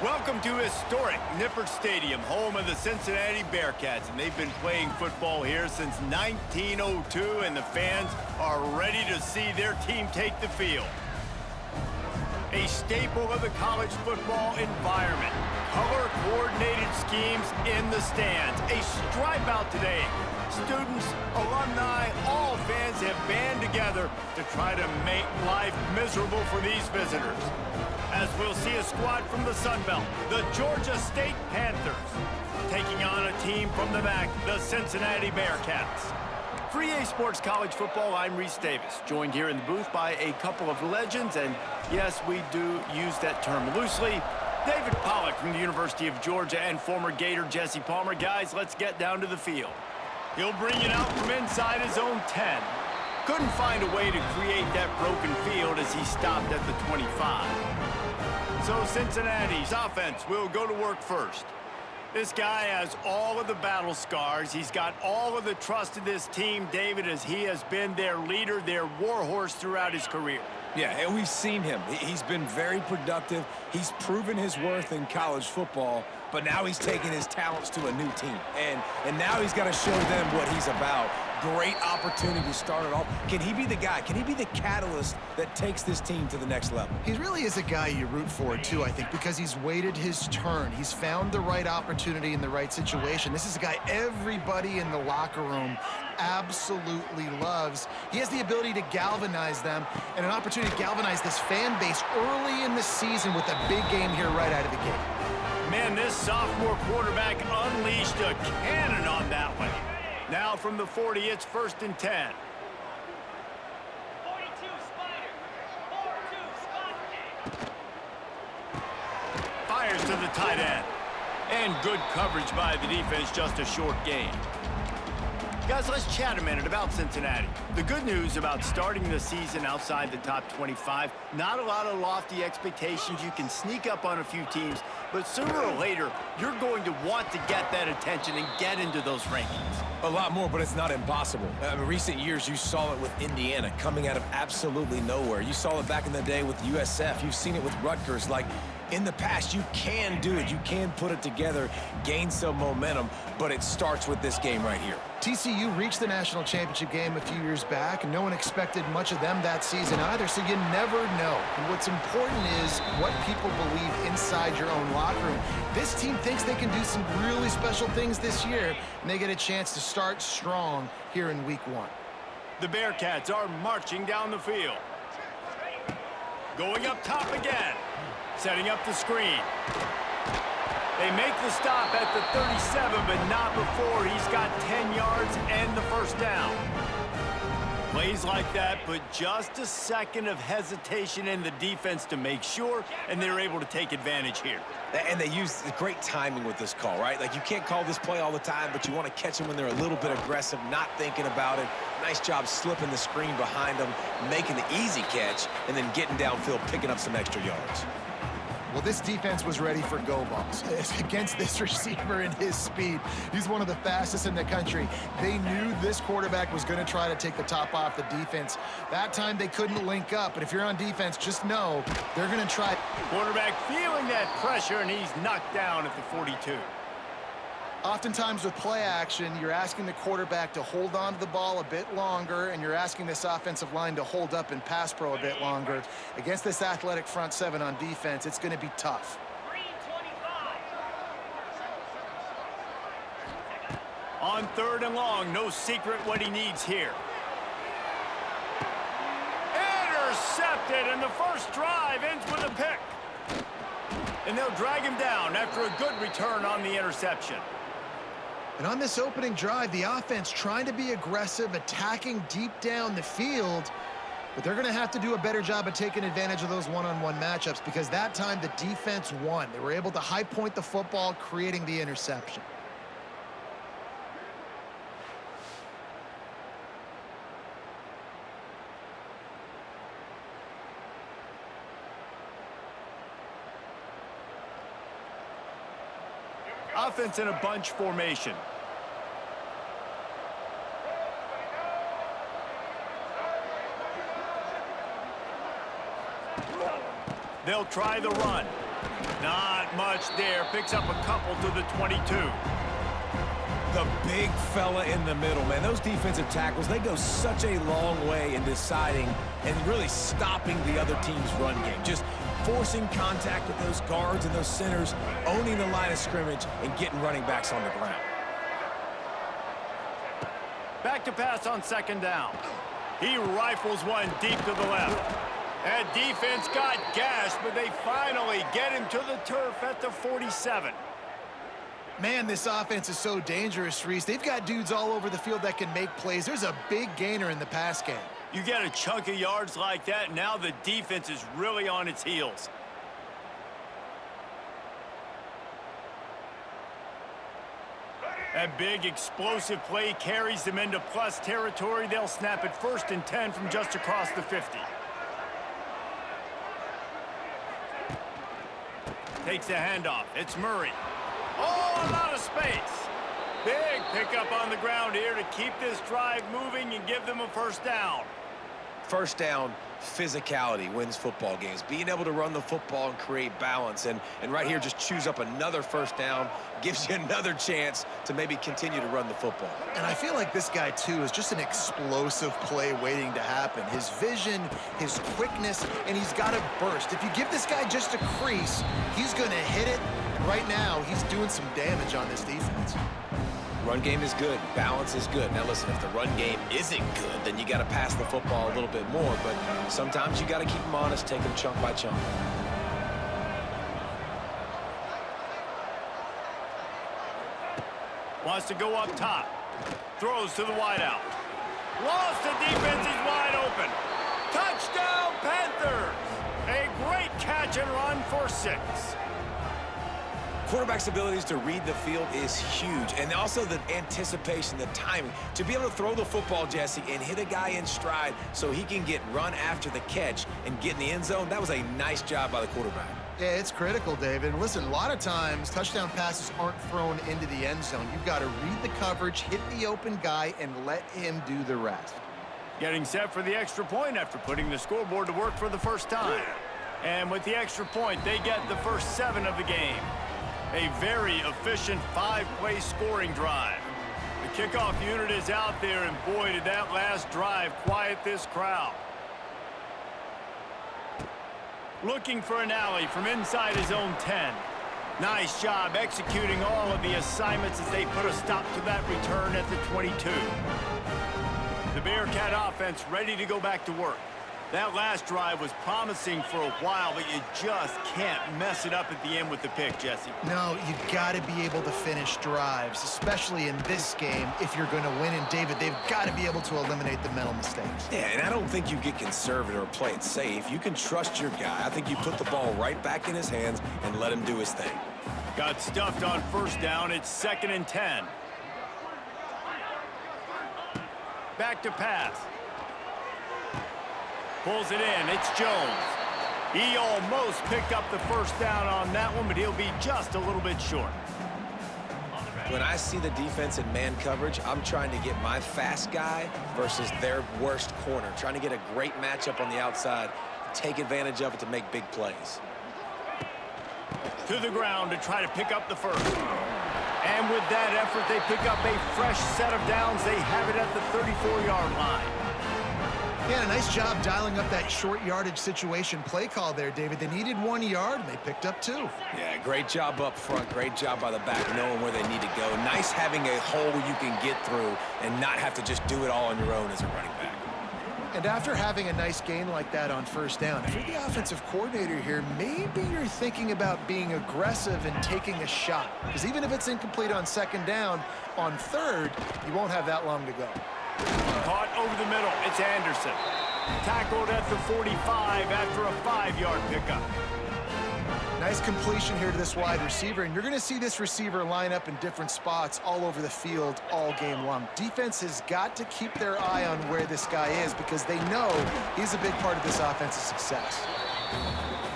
Welcome to historic Nippert Stadium, home of the Cincinnati Bearcats, and they've been playing football here since 1902, and the fans are ready to see their team take the field. A staple of the college football environment. Color-coordinated schemes in the stands. A stripe out today. Students, alumni, all fans have band together to try to make life miserable for these visitors. As we'll see a squad from the Sun Belt, the Georgia State Panthers, taking on a team from the MAC, the Cincinnati Bearcats. For EA Sports College Football, I'm Reese Davis, joined here in the booth by a couple of legends, and yes, we do use that term loosely. David Pollack from the University of Georgia and former Gator Jesse Palmer. Guys, let's get down to the field. He'll bring it out from inside his own 10. Couldn't find a way to create that broken field as he stopped at the 25. So Cincinnati's offense will go to work first. This guy has all of the battle scars. He's got all of the trust of this team, David, as he has been their leader, their warhorse throughout his career. Yeah, and we've seen him. He's been very productive. He's proven his worth in college football, but now he's taking his talents to a new team. And now he's got to show them what he's about. Great opportunity to start it off. Can he be the guy? Can he be the catalyst that takes this team to the next level? He really is a guy you root for, too, I think, because he's waited his turn. He's found the right opportunity in the right situation. This is a guy everybody in the locker room absolutely loves. He has the ability to galvanize them and an opportunity to galvanize this fan base early in the season with a big game here right out of the gate. Man, this sophomore quarterback unleashed a cannon on that one. Now from the 40, it's 1st and 10. 42 Spider. 4-2 Spider. Fires to the tight end. And good coverage by the defense, just a short gain. Guys, let's chat a minute about Cincinnati. The good news about starting the season outside the top 25, not a lot of lofty expectations. You can sneak up on a few teams, but sooner or later, you're going to want to get that attention and get into those rankings. A lot more, but it's not impossible. In recent years, you saw it with Indiana coming out of absolutely nowhere. You saw it back in the day with USF. You've seen it with Rutgers. Like, in the past, you can do it. You can put it together, gain some momentum, but it starts with this game right here. TCU reached the national championship game a few years back, and no one expected much of them that season either, so you never know. And what's important is what people believe inside your own locker room. This team thinks they can do some really special things this year, and they get a chance to start strong here in week 1. The Bearcats are marching down the field. Going up top again. Setting up the screen. They make the stop at the 37, but not before he's got 10 yards and the first down. Plays like that put just a second of hesitation in the defense to make sure, and they're able to take advantage here. And they use great timing with this call, right? Like, you can't call this play all the time, but you want to catch them when they're a little bit aggressive, not thinking about it. Nice job slipping the screen behind them, making the easy catch, and then getting downfield, picking up some extra yards. Well, this defense was ready for go balls against this receiver and his speed. He's one of the fastest in the country. They knew this quarterback was going to try to take the top off the defense. That time they couldn't link up, but if you're on defense, just know they're going to try. Quarterback feeling that pressure, and he's knocked down at the 42. Oftentimes with play action, you're asking the quarterback to hold on to the ball a bit longer, and you're asking this offensive line to hold up in pass pro a bit longer. Against this athletic front seven on defense, it's going to be tough. On 3rd and long, no secret what he needs here. Intercepted, and the first drive ends with a pick. And they'll drag him down after a good return on the interception. And on this opening drive, the offense trying to be aggressive, attacking deep down the field, but they're going to have to do a better job of taking advantage of those one-on-one matchups, because that time the defense won. They were able to high point the football, creating the interception. Offense in a bunch formation. They'll try the run. Not much there. Picks up a couple to the 22. The big fella in the middle, man. Those defensive tackles, they go such a long way in deciding and really stopping the other team's run game. Just forcing contact with those guards and those centers, owning the line of scrimmage, and getting running backs on the ground. Back to pass on second down. He rifles one deep to the left. That defense got gashed, but they finally get him to the turf at the 47. Man, this offense is so dangerous, Reese. They've got dudes all over the field that can make plays. There's a big gainer in the pass game. You get a chunk of yards like that, now the defense is really on its heels. That big explosive play carries them into plus territory. They'll snap it 1st and 10 from just across the 50. Takes the handoff. It's Murray. Oh, a lot of space. Big pickup on the ground here to keep this drive moving and give them a first down. First down, physicality wins football games. Being able to run the football and create balance. And right here, just choose up another first down, gives you another chance to maybe continue to run the football. And I feel like this guy, too, is just an explosive play waiting to happen. His vision, his quickness, and he's got a burst. If you give this guy just a crease, he's going to hit it. Right now, he's doing some damage on this defense. Run game is good. Balance is good. Now, listen, if the run game isn't good, then you got to pass the football a little bit more. But sometimes you got to keep them honest, take them chunk by chunk. Wants to go up top. Throws to the wideout. Lost the defense. He's wide open. Touchdown, Panthers! A great catch and run for 6. Quarterback's abilities to read the field is huge, and also the anticipation, the timing. To be able to throw the football, Jesse, and hit a guy in stride so he can get run after the catch and get in the end zone, that was a nice job by the quarterback. Yeah, it's critical, David. And listen, a lot of times, touchdown passes aren't thrown into the end zone. You've got to read the coverage, hit the open guy, and let him do the rest. Getting set for the extra point after putting the scoreboard to work for the first time. And with the extra point, they get the first 7 of the game. A very efficient 5-play scoring drive. The kickoff unit is out there, and boy, did that last drive quiet this crowd. Looking for an alley from inside his own 10. Nice job executing all of the assignments as they put a stop to that return at the 22. The Bearcat offense ready to go back to work. That last drive was promising for a while, but you just can't mess it up at the end with the pick, Jesse. No, you got to be able to finish drives, especially in this game if you're going to win. And, David, they've got to be able to eliminate the mental mistakes. Yeah, and I don't think you get conservative or play it safe. You can trust your guy. I think you put the ball right back in his hands and let him do his thing. Got stuffed on first down. It's 2nd and 10. Back to pass. Pulls it in. It's Jones. He almost picked up the first down on that one, but he'll be just a little bit short. When I see the defense in man coverage, I'm trying to get my fast guy versus their worst corner, trying to get a great matchup on the outside, take advantage of it to make big plays. To the ground to try to pick up the first. And with that effort, they pick up a fresh set of downs. They have it at the 34-yard line. Yeah, a nice job dialing up that short yardage situation play call there, David. They needed 1 yard, and they picked up 2. Yeah, great job up front. Great job by the back, knowing where they need to go. Nice having a hole you can get through and not have to just do it all on your own as a running back. And after having a nice gain like that on first down, if you're the offensive coordinator here, maybe you're thinking about being aggressive and taking a shot. Because even if it's incomplete on second down, on third, you won't have that long to go. Caught over the middle. It's Anderson. Tackled at the 45 after a 5-yard pickup. Nice completion here to this wide receiver, and you're going to see this receiver line up in different spots all over the field all game long. Defense has got to keep their eye on where this guy is because they know he's a big part of this offense's success.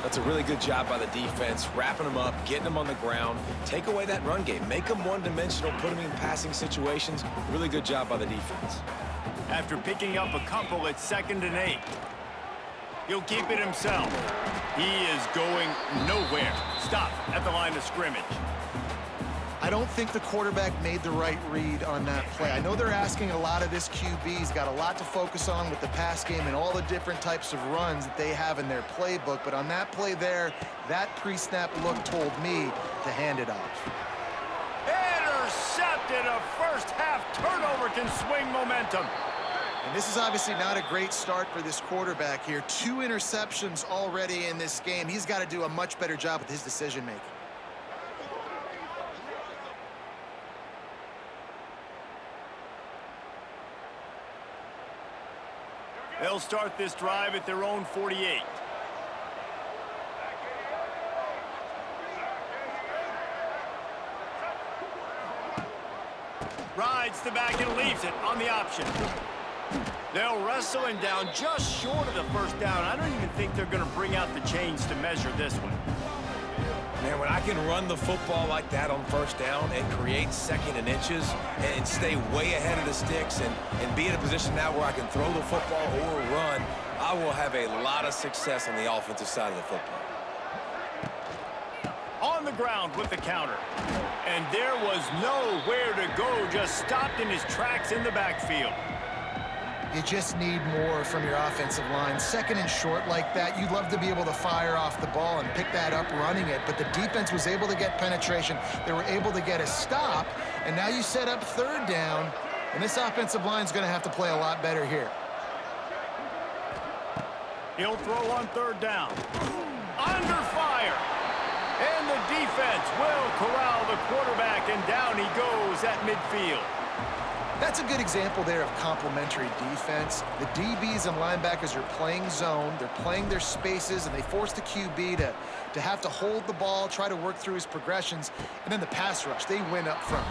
That's a really good job by the defense, wrapping them up, getting them on the ground, take away that run game, make them one-dimensional, put them in passing situations. Really good job by the defense. After picking up a couple, it's 2nd and 8. He'll keep it himself. He is going nowhere. Stop at the line of scrimmage. I don't think the quarterback made the right read on that play. I know they're asking a lot of this QB. He's got a lot to focus on with the pass game and all the different types of runs that they have in their playbook. But on that play there, that pre-snap look told me to hand it off. Intercepted. A first-half turnover can swing momentum. And this is obviously not a great start for this quarterback here. 2 interceptions already in this game. He's got to do a much better job with his decision-making. They'll start this drive at their own 48. Rides the back and leaves it on the option. They'll wrestle him down just short of the first down. I don't even think they're going to bring out the chains to measure this one. Man, when I can run the football like that on first down and create second and inches and stay way ahead of the sticks and be in a position now where I can throw the football or run, I will have a lot of success on the offensive side of the football. On the ground with the counter. And there was nowhere to go, just stopped in his tracks in the backfield. You just need more from your offensive line. Second and short like that, you'd love to be able to fire off the ball and pick that up running it, but the defense was able to get penetration. They were able to get a stop, and now you set up third down, and this offensive line is going to have to play a lot better here. He'll throw on third down. Under fire. And the defense will corral the quarterback, and down he goes at midfield. That's a good example there of complementary defense. The DBs and linebackers are playing zone, they're playing their spaces, and they force the QB to have to hold the ball, try to work through his progressions, and then the pass rush, they win up front.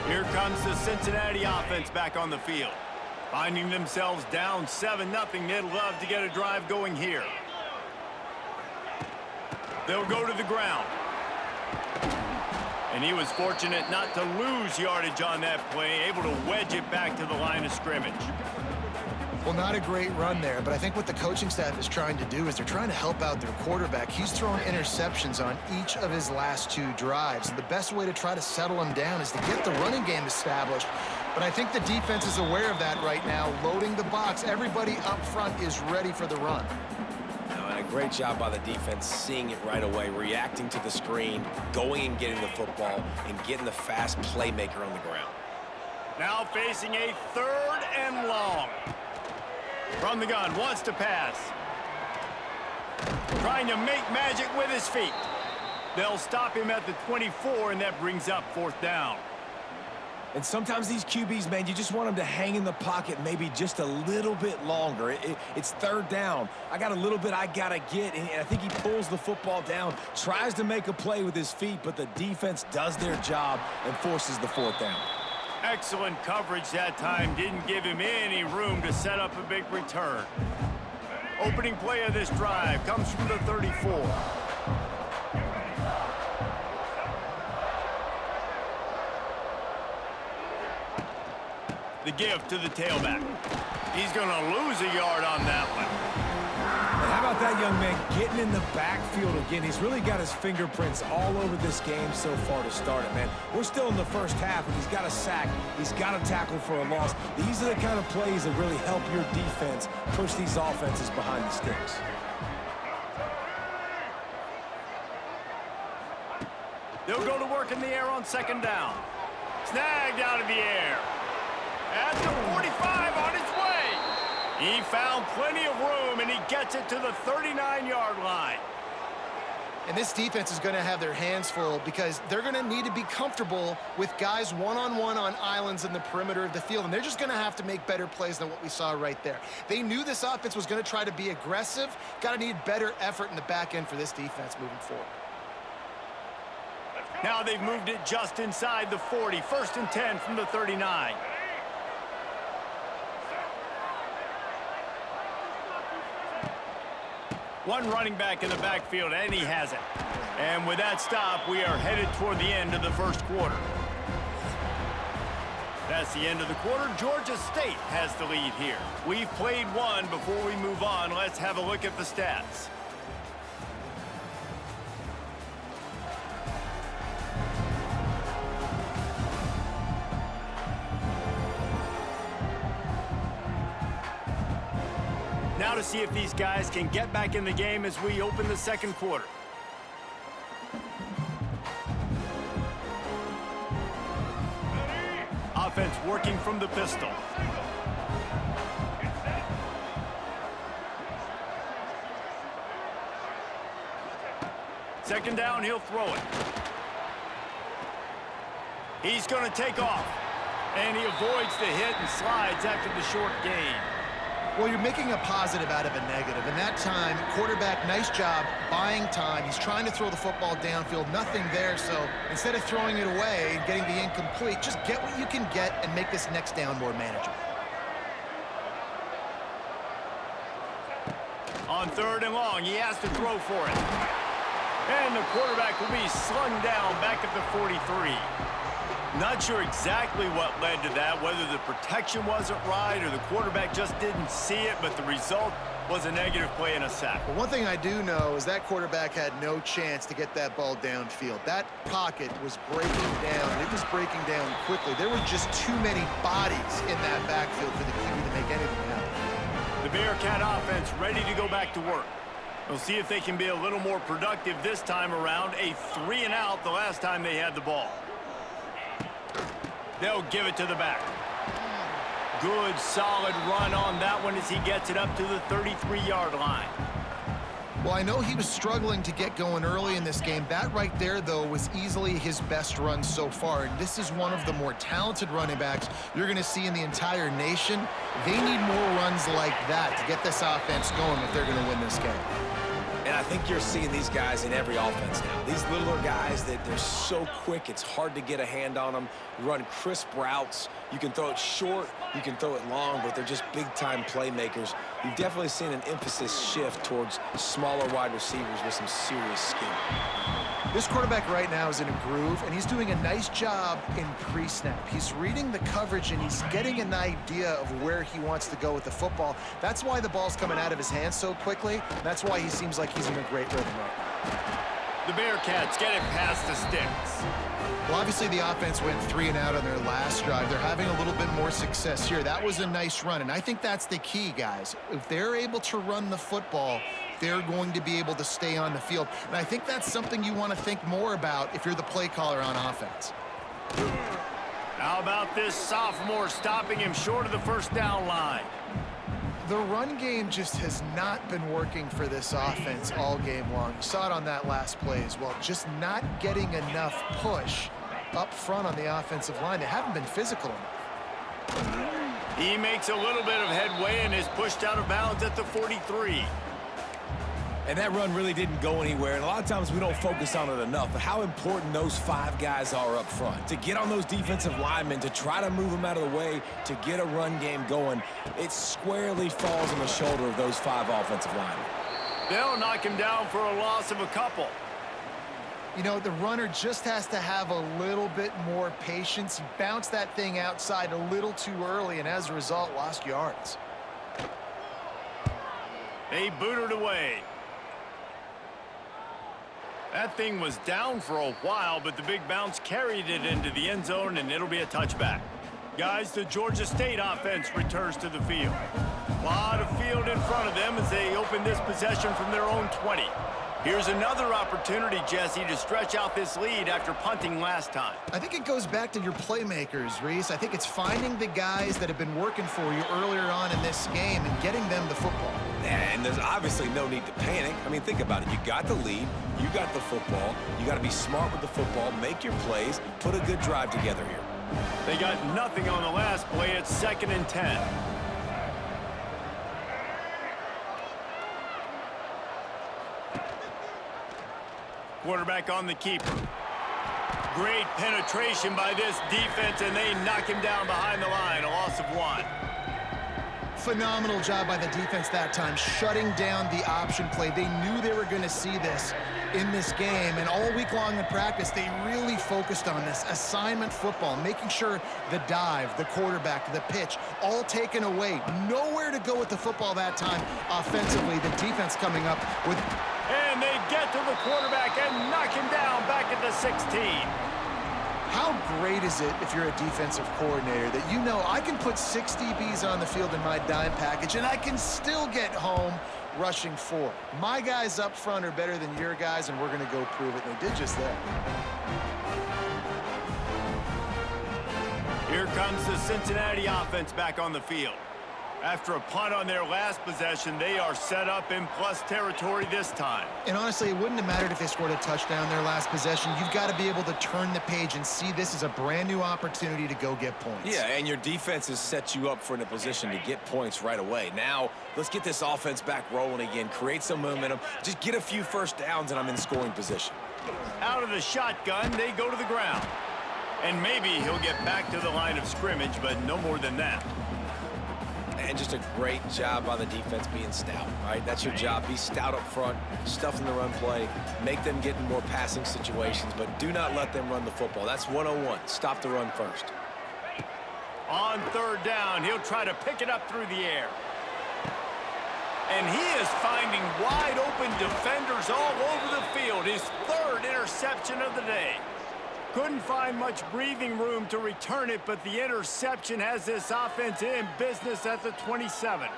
Here comes the Cincinnati offense back on the field. Finding themselves down 7-0, they'd love to get a drive going here. They'll go to the ground. And he was fortunate not to lose yardage on that play, able to wedge it back to the line of scrimmage. Well, not a great run there, but I think what the coaching staff is trying to do is they're trying to help out their quarterback. He's thrown interceptions on each of his last 2 drives. And the best way to try to settle him down is to get the running game established. But I think the defense is aware of that right now, loading the box. Everybody up front is ready for the run. And a great job by the defense seeing it right away, reacting to the screen, going and getting the football, and getting the fast playmaker on the ground. Now facing a 3rd and long. From the gun, wants to pass. Trying to make magic with his feet. They'll stop him at the 24, and that brings up 4th down. And sometimes these QBs, man, you just want them to hang in the pocket maybe just a little bit longer. It's 3rd down. I got a little bit I got to get, and I think he pulls the football down, tries to make a play with his feet, but the defense does their job and forces the 4th down. Excellent coverage that time. Didn't give him any room to set up a big return. Opening play of this drive comes from the 34. The give to the tailback. He's going to lose a yard on that one. And how about that young man getting in the backfield again? He's really got his fingerprints all over this game so far to start it, man. We're still in the first half, and he's got a sack. He's got a tackle for a loss. These are the kind of plays that really help your defense push these offenses behind the sticks. They'll go to work in the air on 2nd down. Snagged out of the air. At the 45 on its way. He found plenty of room, and he gets it to the 39-yard line. And this defense is going to have their hands full because they're going to need to be comfortable with guys one-on-one on islands in the perimeter of the field, and they're just going to have to make better plays than what we saw right there. They knew this offense was going to try to be aggressive. Got to need better effort in the back end for this defense moving forward. Now they've moved it just inside the 40. 1st and 10 from the 39. One running back in the backfield, and he has it. And with that stop, we are headed toward the end of the 1st quarter. Past the end of the quarter, Georgia State has the lead here. We've played one. Before we move on, let's have a look at the stats. Now to see if these guys can get back in the game as we open the second quarter. Offense working from the pistol. Second down, he'll throw it. He's going to take off. And he avoids the hit and slides after the short gain. Well, you're making a positive out of a negative. In that time, quarterback, nice job buying time. He's trying to throw the football downfield. Nothing there, so instead of throwing it away and getting the incomplete, just get what you can get and make this next down more manageable. On third and long, he has to throw for it. And the quarterback will be slung down back at the 43. Not sure exactly what led to that, whether the protection wasn't right or the quarterback just didn't see it, but the result was a negative play and a sack. But one thing I do know is that quarterback had no chance to get that ball downfield. That pocket was breaking down. It was breaking down quickly. There were just too many bodies in that backfield for the QB to make anything happen. The Bearcat offense ready to go back to work. We'll see if they can be a little more productive this time around. A 3-and-out the last time they had the ball. They'll give it to the back. Good, solid run on that one as he gets it up to the 33-yard line. Well, I know he was struggling to get going early in this game. That right there, though, was easily his best run so far. And this is one of the more talented running backs you're going to see in the entire nation. They need more runs like that to get this offense going if they're going to win this game. And I think you're seeing these guys in every offense now. These littler guys, they're so quick, it's hard to get a hand on them. Run crisp routes. You can throw it short, you can throw it long, but they're just big-time playmakers. You've definitely seen an emphasis shift towards smaller wide receivers with some serious skill. This quarterback right now is in a groove, and he's doing a nice job in pre-snap. He's reading the coverage, and he's getting an idea of where he wants to go with the football. That's why the ball's coming out of his hands so quickly. That's why he seems like he's in a great rhythm right now. The Bearcats get it past the sticks. Well, obviously the offense went 3-and-out on their last drive. They're having a little bit more success here. That was a nice run, and I think that's the key, guys. If they're able to run the football, they're going to be able to stay on the field. And I think that's something you want to think more about if you're the play caller on offense. How about this sophomore stopping him short of the first down line? The run game just has not been working for this offense all game long. You saw it on that last play as well. Just not getting enough push up front on the offensive line. They haven't been physical enough. He makes a little bit of headway and is pushed out of bounds at the 43. And that run really didn't go anywhere, and a lot of times we don't focus on it enough, but how important those 5 guys are up front. To get on those defensive linemen, to try to move them out of the way, to get a run game going, it squarely falls on the shoulder of those 5 offensive linemen. They'll knock him down for a loss of a couple. You know, the runner just has to have a little bit more patience. He bounced that thing outside a little too early, and as a result, lost yards. They booted away. That thing was down for a while, but the big bounce carried it into the end zone, and it'll be a touchback. Guys, the Georgia State offense returns to the field. A lot of field in front of them as they open this possession from their own 20. Here's another opportunity, Jesse, to stretch out this lead after punting last time. I think it goes back to your playmakers, Reese. I think it's finding the guys that have been working for you earlier on in this game and getting them the football. And there's obviously no need to panic. I mean, think about it. You got the lead. You got the football. You got to be smart with the football, make your plays, put a good drive together here. They got nothing on the last play. It's 2nd and 10. Quarterback on the keeper. Great penetration by this defense, and they knock him down behind the line. A loss of 1. Phenomenal job by the defense that time, shutting down the option play. They knew they were going to see this in this game, and all week long in practice, they really focused on this assignment football, making sure the dive, the quarterback, the pitch, all taken away. Nowhere to go with the football that time offensively. The defense coming up with... And they get to the quarterback and knock him down back at the 16. How great is it if you're a defensive coordinator that you know I can put 6 DBs on the field in my dime package and I can still get home rushing 4. My guys up front are better than your guys, and we're going to go prove it. And they did just that. Here comes the Cincinnati offense back on the field. After a punt on their last possession, they are set up in plus territory this time. And honestly, it wouldn't have mattered if they scored a touchdown their last possession. You've got to be able to turn the page and see this as a brand new opportunity to go get points. Yeah, and your defense has set you up for in a position to get points right away. Now, let's get this offense back rolling again, create some momentum, just get a few first downs, and I'm in scoring position. Out of the shotgun, they go to the ground. And maybe he'll get back to the line of scrimmage, but no more than that. And just a great job by the defense being stout, right? That's your job. Be stout up front, stuff in the run play, make them get in more passing situations, but do not let them run the football. That's 101. Stop the run first. On third down, he'll try to pick it up through the air. And he is finding wide open defenders all over the field. His third interception of the day. Couldn't find much breathing room to return it, but the interception has this offense in business at the 27.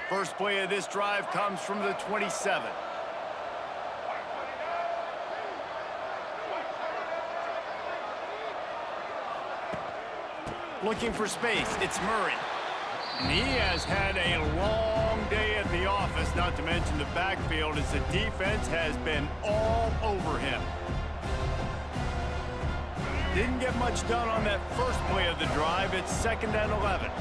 First play of this drive comes from the 27. Looking for space, it's Murray. And he has had a long day at the office, not to mention the backfield, as the defense has been all over him. Didn't get much done on that first play of the drive. It's 2nd and 11.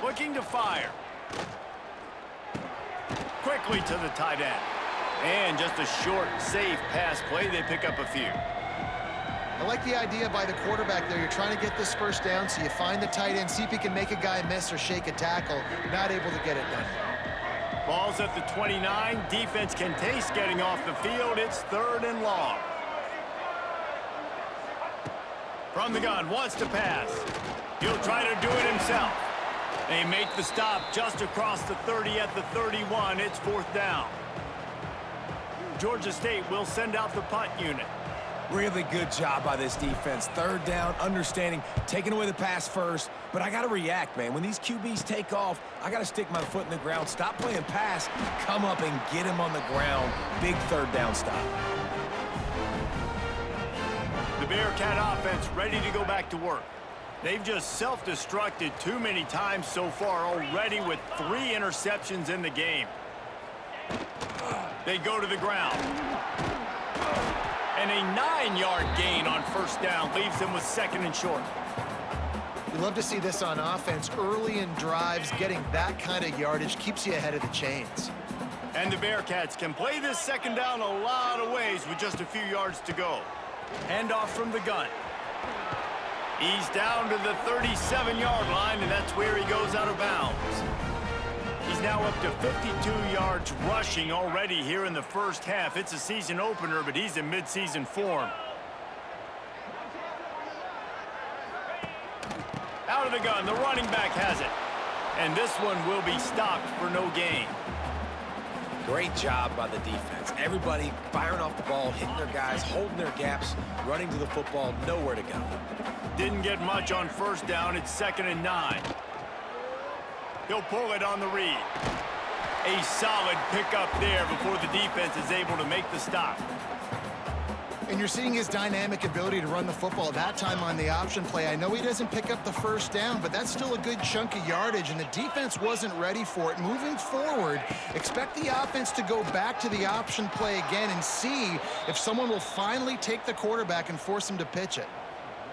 Looking to fire. Quickly to the tight end. And just a short, safe pass play. They pick up a few. I like the idea by the quarterback there. You're trying to get this first down, so you find the tight end, see if he can make a guy miss or shake a tackle. Not able to get it done. Ball's at the 29. Defense can taste getting off the field. It's 3rd and long. From the gun, wants to pass. He'll try to do it himself. They make the stop just across the 30 at the 31. It's 4th down. Georgia State will send out the punt unit. Really good job by this defense. 3rd down, understanding, taking away the pass first. But I got to react, man. When these QBs take off, I got to stick my foot in the ground. Stop playing pass. Come up and get him on the ground. Big 3rd down stop. The Bearcat offense ready to go back to work. They've just self-destructed too many times so far already with 3 interceptions in the game. They go to the ground. And a 9-yard gain on 1st down leaves them with 2nd and short. We love to see this on offense. Early in drives, getting that kind of yardage keeps you ahead of the chains. And the Bearcats can play this 2nd down a lot of ways with just a few yards to go. Handoff from the gun. He's down to the 37-yard line, and that's where he goes out of bounds. He's now up to 52 yards rushing already here in the first half. It's a season opener, but he's in mid-season form. Out of the gun, the running back has it. And this one will be stopped for no gain. Great job by the defense. Everybody firing off the ball, hitting their guys, holding their gaps, running to the football, nowhere to go. Didn't get much on 1st down. It's 2nd and 9. He'll pull it on the read. A solid pickup there before the defense is able to make the stop. And you're seeing his dynamic ability to run the football, that time on the option play. I know he doesn't pick up the first down, but that's still a good chunk of yardage, and the defense wasn't ready for it. Moving forward, expect the offense to go back to the option play again and see if someone will finally take the quarterback and force him to pitch it.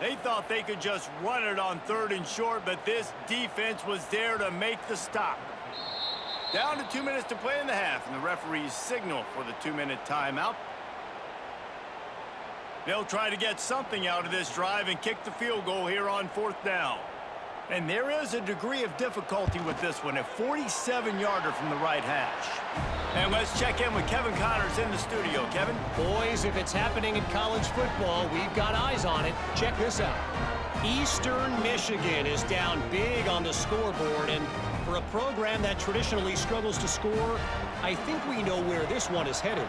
They thought they could just run it on 3rd and short, but this defense was there to make the stop. Down to 2 minutes to play in the half, and the referees signal for the 2-minute timeout. They'll try to get something out of this drive and kick the field goal here on 4th down. And there is a degree of difficulty with this one, a 47-yarder from the right hash. And let's check in with Kevin Connors in the studio. Kevin? Boys, if it's happening in college football, we've got eyes on it. Check this out. Eastern Michigan is down big on the scoreboard, and for a program that traditionally struggles to score, I think we know where this one is headed.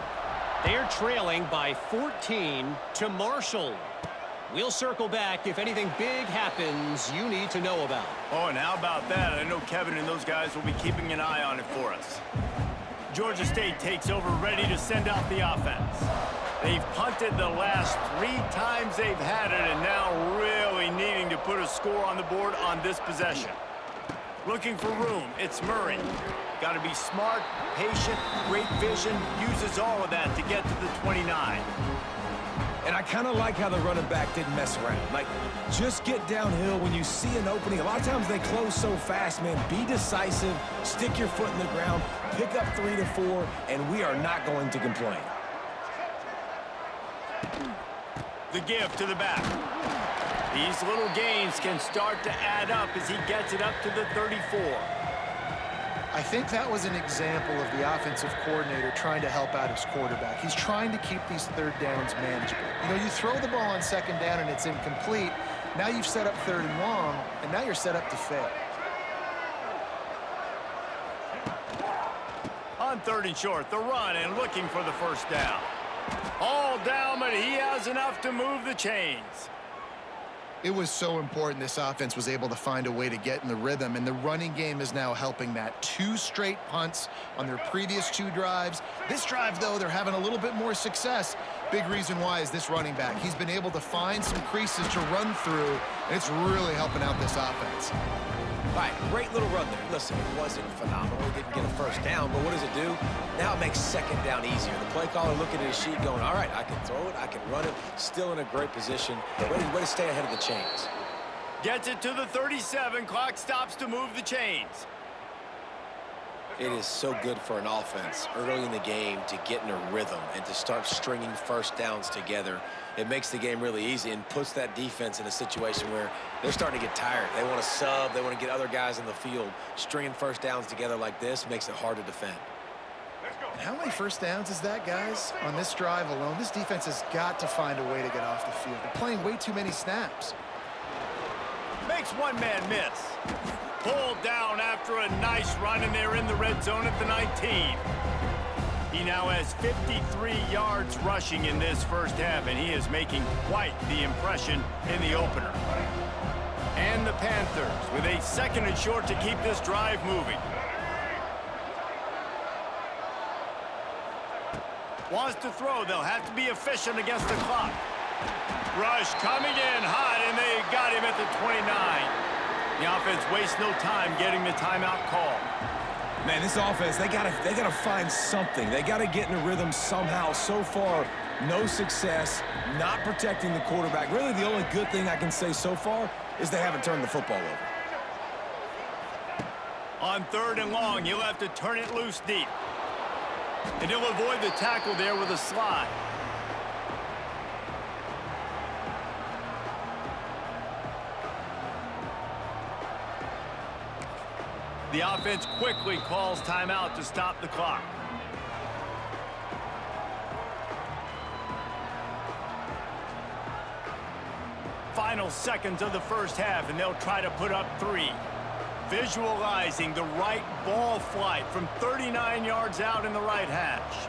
They're trailing by 14 to Marshall. We'll circle back if anything big happens you need to know about. Oh, and how about that? I know Kevin and those guys will be keeping an eye on it for us. Georgia State takes over, ready to send out the offense. They've punted the last 3 times they've had it, and now really needing to put a score on the board on this possession. Looking for room, it's Murray. Got to be smart, patient, great vision, uses all of that to get to the 29. And I kind of like how the running back didn't mess around. Like, just get downhill when you see an opening. A lot of times they close so fast, man. Be decisive, stick your foot in the ground, pick up 3 to 4, and we are not going to complain. The give to the back. These little gains can start to add up as he gets it up to the 34. I think that was an example of the offensive coordinator trying to help out his quarterback. He's trying to keep these 3rd downs manageable. You know, you throw the ball on 2nd down and it's incomplete. Now you've set up 3rd and long, and now you're set up to fail. On 3rd and short, the run and looking for the first down. All down, but he has enough to move the chains. It was so important this offense was able to find a way to get in the rhythm, and the running game is now helping that. 2 straight punts on their previous 2 drives. This drive, though, they're having a little bit more success. Big reason why is this running back. He's been able to find some creases to run through, and it's really helping out this offense. All right, great little run there. Listen, it wasn't phenomenal. He didn't get a first down, but what does it do? Now it makes 2nd down easier. The play caller looking at his sheet going, all right, I can throw it, I can run it, still in a great position. Way to stay ahead of the chains. Gets it to the 37. Clock stops to move the chains. It is so good for an offense early in the game to get in a rhythm and to start stringing first downs together. It makes the game really easy and puts that defense in a situation where they're starting to get tired. They want to sub. They want to get other guys in the field. Stringing first downs together like this makes it hard to defend. And how many first downs is that, guys? On this drive alone, this defense has got to find a way to get off the field. They're playing way too many snaps. Makes one man miss. Pulled down after a nice run, and they're in the red zone at the 19. He now has 53 yards rushing in this first half, and he is making quite the impression in the opener. And the Panthers with a 2nd and short to keep this drive moving. Wants to throw. They'll have to be efficient against the clock. Rush coming in hot, and they got him at the 29. The offense wastes no time getting the timeout call. Man, this offense, they gotta find something. They gotta get in a rhythm somehow. So far, no success, not protecting the quarterback. Really, the only good thing I can say so far is they haven't turned the football over. On 3rd and long, he'll have to turn it loose deep. And he'll avoid the tackle there with a slide. The offense quickly calls timeout to stop the clock. Final seconds of the first half, and they'll try to put up 3. Visualizing the right ball flight from 39 yards out in the right hash.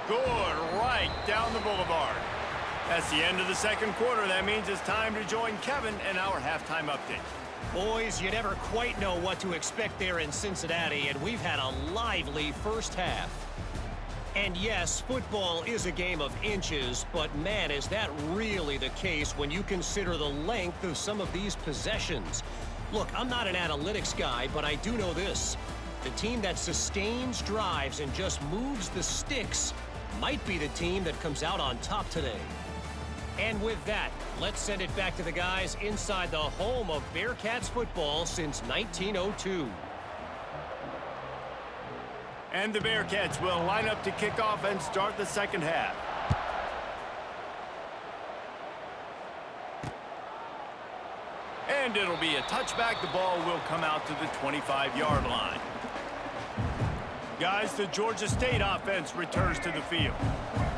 Good right down the boulevard. That's the end of the second quarter. That means it's time to join Kevin in our halftime update. Boys, you never quite know what to expect there in Cincinnati, and we've had a lively first half. And yes, football is a game of inches, but man, is that really the case when you consider the length of some of these possessions. Look, I'm not an analytics guy, but I do know this. The team that sustains drives and just moves the sticks might be the team that comes out on top today. And with that, let's send it back to the guys inside the home of Bearcats football since 1902. And the Bearcats will line up to kick off and start the second half. And it'll be a touchback. The ball will come out to the 25-yard line. Guys, the Georgia State offense returns to the field.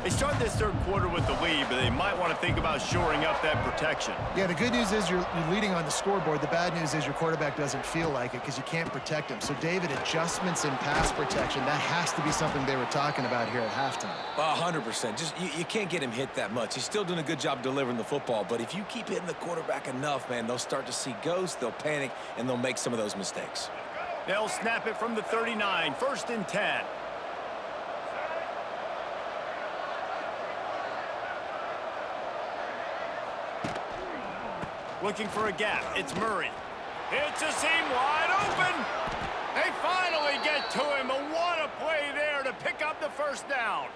They start this third quarter with the lead, but they might want to think about shoring up that protection. Yeah, the good news is you're leading on the scoreboard. The bad news is your quarterback doesn't feel like it because you can't protect him. So, David, adjustments in pass protection, that has to be something they were talking about here at halftime. 100%. Just you can't get him hit that much. He's still doing a good job delivering the football, but if you keep hitting the quarterback enough, man, they'll start to see ghosts, they'll panic, and they'll make some of those mistakes. They'll snap it from the 39, 1st and 10. Looking for a gap. It's Murray. It's a seam wide open. They finally get to him. What a play there to pick up the first down.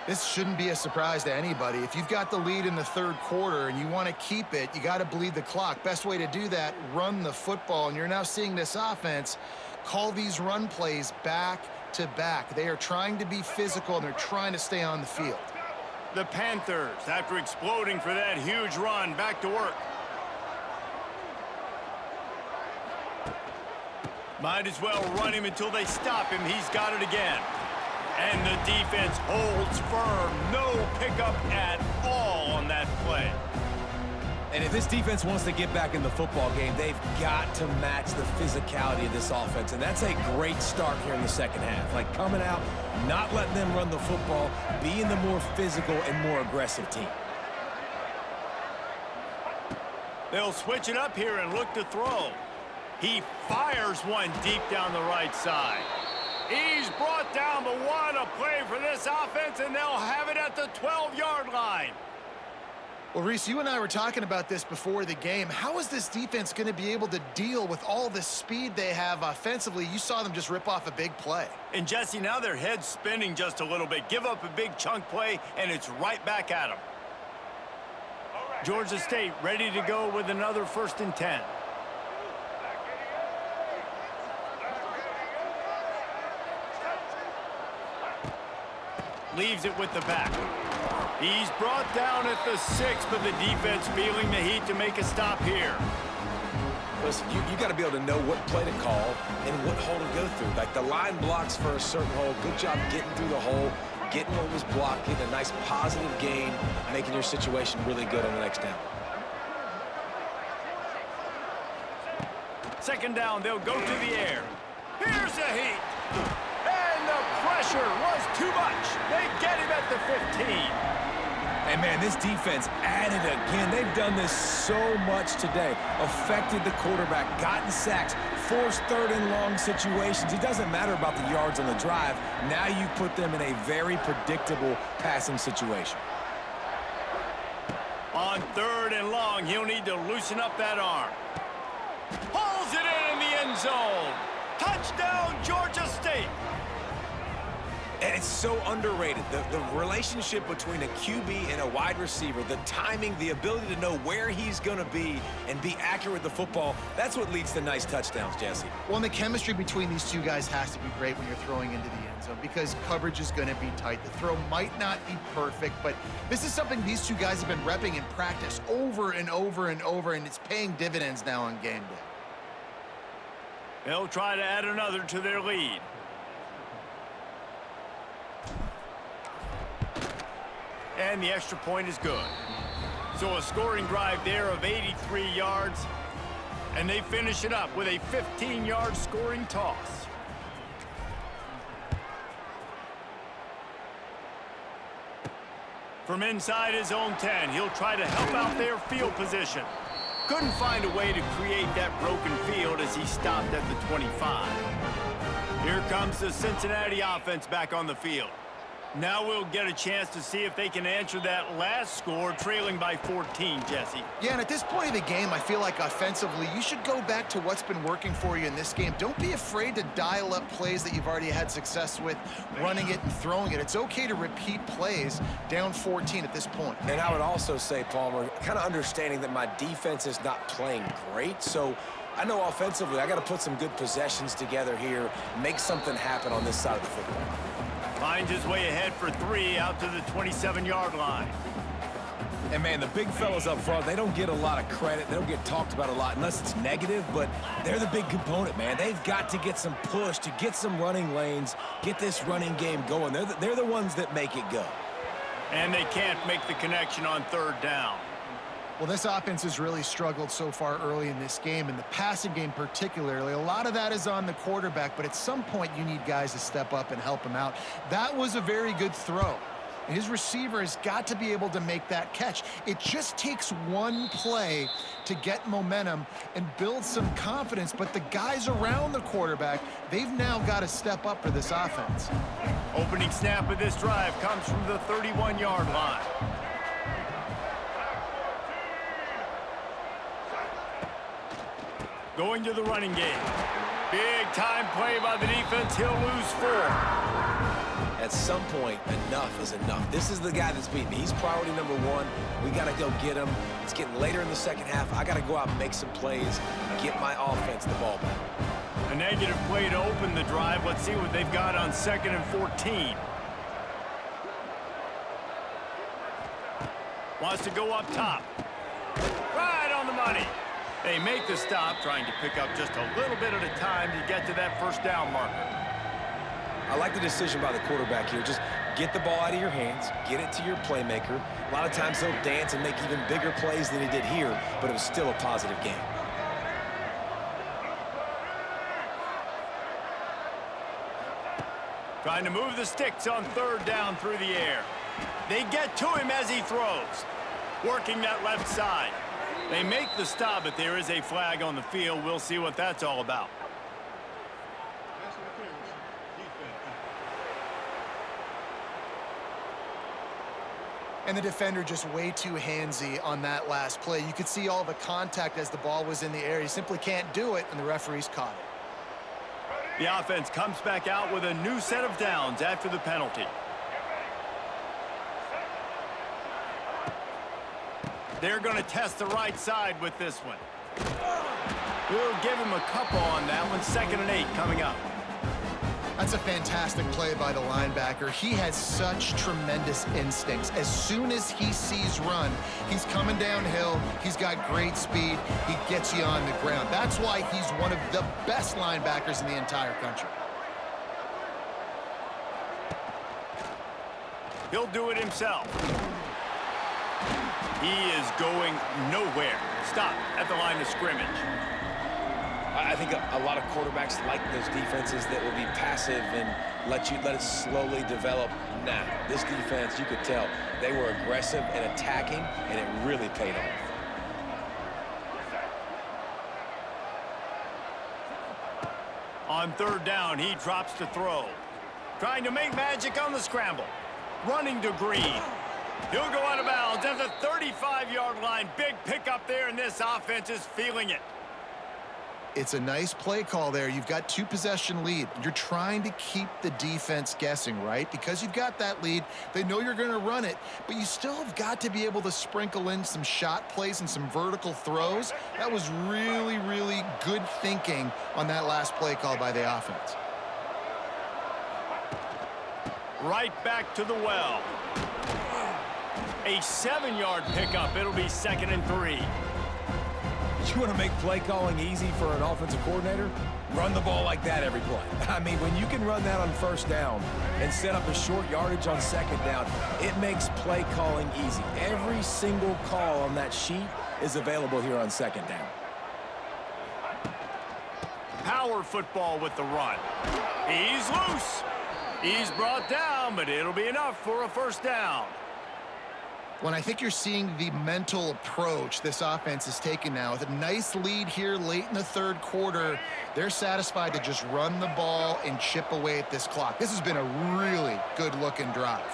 This shouldn't be a surprise to anybody. If you've got the lead in the third quarter and you want to keep it, you got to bleed the clock. Best way to do that, run the football. And you're now seeing this offense call these run plays back to back. They are trying to be physical, and they're trying to stay on the field. The Panthers, after exploding for that huge run, back to work. Might as well run him until they stop him. He's got it again. And the defense holds firm. No pickup at all on that play. And if this defense wants to get back in the football game, they've got to match the physicality of this offense. And that's a great start here in the second half. Like coming out, not letting them run the football, being the more physical and more aggressive team. They'll switch it up here and look to throw. He fires one deep down the right side. He's brought down, but what a play for this offense, and they'll have it at the 12-yard line. Well, Reese, you and I were talking about this before the game. How is this defense going to be able to deal with all the speed they have offensively? You saw them just rip off a big play. And, Jesse, now their head's spinning just a little bit. Give up a big chunk play, and it's right back at them. Georgia State ready to go with another 1st and 10. Leaves it with the back. He's brought down at the 6, but the defense feeling the heat to make a stop here. Listen, you got to be able to know what play to call and what hole to go through. Like the line blocks for a certain hole. Good job getting through the hole, getting what was blocked, getting a nice positive gain, making your situation really good on the next down. 2nd down, they'll go to the air. Here's the heat. And the pressure was too much. They get him at the 15. And, man, this defense added again. They've done this so much today. Affected the quarterback, gotten sacks, forced 3rd and long situations. It doesn't matter about the yards on the drive. Now you put them in a very predictable passing situation. On 3rd and long, he'll need to loosen up that arm. Pulls it in the end zone. Touchdown, Georgia State. And it's so underrated. The relationship between a QB and a wide receiver, the timing, the ability to know where he's going to be and be accurate with the football, that's what leads to nice touchdowns, Jesse. Well, and the chemistry between these two guys has to be great when you're throwing into the end zone because coverage is going to be tight. The throw might not be perfect, but this is something these two guys have been repping in practice over and over and over, and it's paying dividends now on game day. They'll try to add another to their lead. And the extra point is good. So a scoring drive there of 83 yards. And they finish it up with a 15-yard scoring toss. From inside his own 10, he'll try to help out their field position. Couldn't find a way to create that broken field as he stopped at the 25. Here comes the Cincinnati offense back on the field. Now we'll get a chance to see if they can answer that last score, trailing by 14, Jesse. Yeah, and at this point of the game, I feel like offensively, you should go back to what's been working for you in this game. Don't be afraid to dial up plays that you've already had success with, running it and throwing it. It's okay to repeat plays down 14 at this point. And I would also say, Palmer, kind of understanding that my defense is not playing great, so I know offensively I got to put some good possessions together here, make something happen on this side of the football. Finds his way ahead for 3 out to the 27-yard line. And, man, the big fellas up front, they don't get a lot of credit. They don't get talked about a lot unless it's negative, but they're the big component, man. They've got to get some push, to get some running lanes, get this running game going. They're the ones that make it go. And they can't make the connection on 3rd down. Well, this offense has really struggled so far early in this game, and the passing game particularly. A lot of that is on the quarterback, but at some point you need guys to step up and help him out. That was a very good throw. His receiver has got to be able to make that catch. It just takes one play to get momentum and build some confidence, but the guys around the quarterback, they've now got to step up for this offense. Opening snap of this drive comes from the 31-yard line. Going to the running game. Big time play by the defense. He'll lose 4. At some point, enough is enough. This is the guy that's beating me. He's priority number 1. We got to go get him. It's getting later in the second half. I got to go out and make some plays, get my offense the ball back. A negative play to open the drive. Let's see what they've got on 2nd and 14. Wants to go up top. Right on the money. They make the stop, trying to pick up just a little bit at a time to get to that 1st down marker. I like the decision by the quarterback here. Just get the ball out of your hands, get it to your playmaker. A lot of times he'll dance and make even bigger plays than he did here, but it was still a positive game. Trying to move the sticks on 3rd down through the air. They get to him as he throws. Working that left side. They make the stop, but there is a flag on the field. We'll see what that's all about. And the defender just way too handsy on that last play. You could see all the contact as the ball was in the air. He simply can't do it, and the referees caught it. The offense comes back out with a new set of downs after the penalty. They're going to test the right side with this one. We'll give him a couple on that one. 2nd and 8 coming up. That's a fantastic play by the linebacker. He has such tremendous instincts. As soon as he sees run, he's coming downhill. He's got great speed. He gets you on the ground. That's why he's one of the best linebackers in the entire country. He'll do it himself. He is going nowhere. Stop at the line of scrimmage. I think a lot of quarterbacks like those defenses that will be passive and let it slowly develop. Nah, this defense, you could tell, they were aggressive and attacking, and it really paid off. On 3rd down, he drops to throw. Trying to make magic on the scramble. Running to Green. He'll go out of bounds at the 35-yard line. Big pickup there, and this offense is feeling it. It's a nice play call there. You've got 2-possession lead. You're trying to keep the defense guessing, right? Because you've got that lead, they know you're going to run it, but you still have got to be able to sprinkle in some shot plays and some vertical throws. That was really, really good thinking on that last play call by the offense. Right back to the well. A 7-yard pickup. It'll be 2nd and 3. You want to make play calling easy for an offensive coordinator? Run the ball like that every play. I mean, when you can run that on 1st down and set up a short yardage on 2nd down, it makes play calling easy. Every single call on that sheet is available here on 2nd down. Power football with the run. He's loose. He's brought down, but it'll be enough for a 1st down. Well, I think you're seeing the mental approach this offense is taking now. With a nice lead here late in the third quarter, they're satisfied to just run the ball and chip away at this clock. This has been a really good-looking drive.